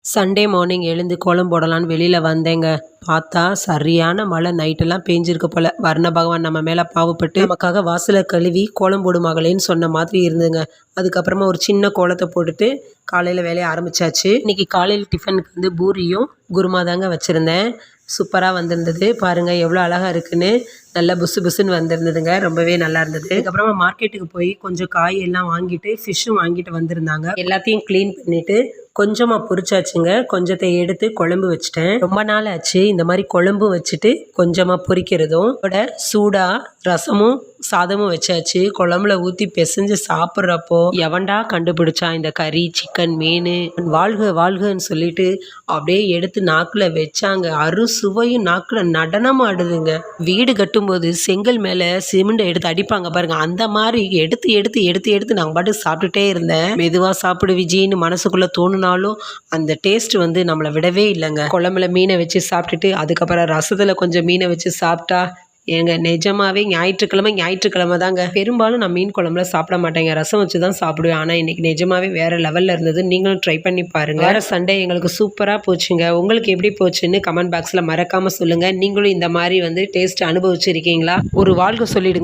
Sunday morning எழுந்து கோலம் போடலான்னு வெளியில் வந்தேங்க. பார்த்தா சரியான மழை, நைட்டெல்லாம் பேஞ்சிருக்கு போல. வர்ண பகவான் நம்ம மேலே பாவப்பட்டு நமக்காக வாசலை கழுவி கோலம் போடு மகளேன்னு சொன்ன மாதிரி இருந்துங்க. அதுக்கப்புறமா ஒரு சின்ன கோலத்தை போட்டுட்டு காலையில் வேலையை ஆரம்பிச்சாச்சு. இன்னைக்கு காலையில் டிஃபனுக்கு வந்து பூரியும் குருமா தாங்க வச்சுருந்தேன். சூப்பராக வந்திருந்தது. பாருங்கள் எவ்வளோ அழகாக இருக்குன்னு. நல்லா புசு புசுன்னு வந்திருந்ததுங்க. ரொம்பவே நல்லா இருந்தது. அதுக்கப்புறமா மார்க்கெட்டுக்கு போய் கொஞ்சம் காய் எல்லாம் வாங்கிட்டு ஃபிஷ்ஷும் வாங்கிட்டு வந்திருந்தாங்க. எல்லாத்தையும் க்ளீன் பண்ணிவிட்டு கொஞ்சமாக பொரிச்சாச்சுங்க. கொஞ்சத்தை எடுத்து குழம்பு வச்சுட்டேன். ரொம்ப நாள் ஆச்சு இந்த மாதிரி குழம்பும் வச்சுட்டு கொஞ்சமாக பொரிக்கிறதும். அதோட சூடாக ரசமும் சாதமும் வச்சாச்சு. குழம்புல ஊற்றி பிசைஞ்சு சாப்பிட்றப்போ எவன்டா கண்டுபிடிச்சா இந்த கறி, சிக்கன், மீன், வாழ்க வாழ்கன்னு சொல்லிட்டு அப்படியே எடுத்து நாக்கில் வச்சாங்க. அறுசுவையும் நாக்கில் நடனம் ஆடுதுங்க. வீடு கட்டும்போது செங்கல் மேலே சிமெண்டை எடுத்து அடிப்பாங்க பாருங்க, அந்த மாதிரி எடுத்து எடுத்து எடுத்து எடுத்து நாங்கள் பாட்டு சாப்பிட்டுட்டே இருந்தேன். மெதுவாக சாப்பிடு விஜின்னு மனசுக்குள்ளே தோணுனாலும் அந்த டேஸ்ட் வந்து நம்மளை விடவே இல்லைங்க. குழம்புல மீனை வச்சு சாப்பிட்டுட்டு அதுக்கப்புறம் ரசத்தில் கொஞ்சம் மீனை வச்சு சாப்பிட்டா ஏங்க நிஜமாவே ஞாயிற்றுக்கிழமை தாங்க. பெரும்பாலும் நான் மீன் குழம்புல சாப்பிட மாட்டேங்க, ரசம் வச்சு தான் சாப்பிடுவேன். ஆனால் இன்னைக்கு நிஜமாவே வேற லெவலில் இருந்தது. நீங்களும் ட்ரை பண்ணி பாருங்க. வேற சண்டே எங்களுக்கு சூப்பராக போச்சுங்க. உங்களுக்கு எப்படி போச்சுன்னு கமெண்ட் பாக்ஸில் மறக்காமல் சொல்லுங்கள். நீங்களும் இந்த மாதிரி வந்து டேஸ்ட் அனுபவிச்சிருக்கீங்களா? ஒரு வாழ்க்கை சொல்லிடுங்க.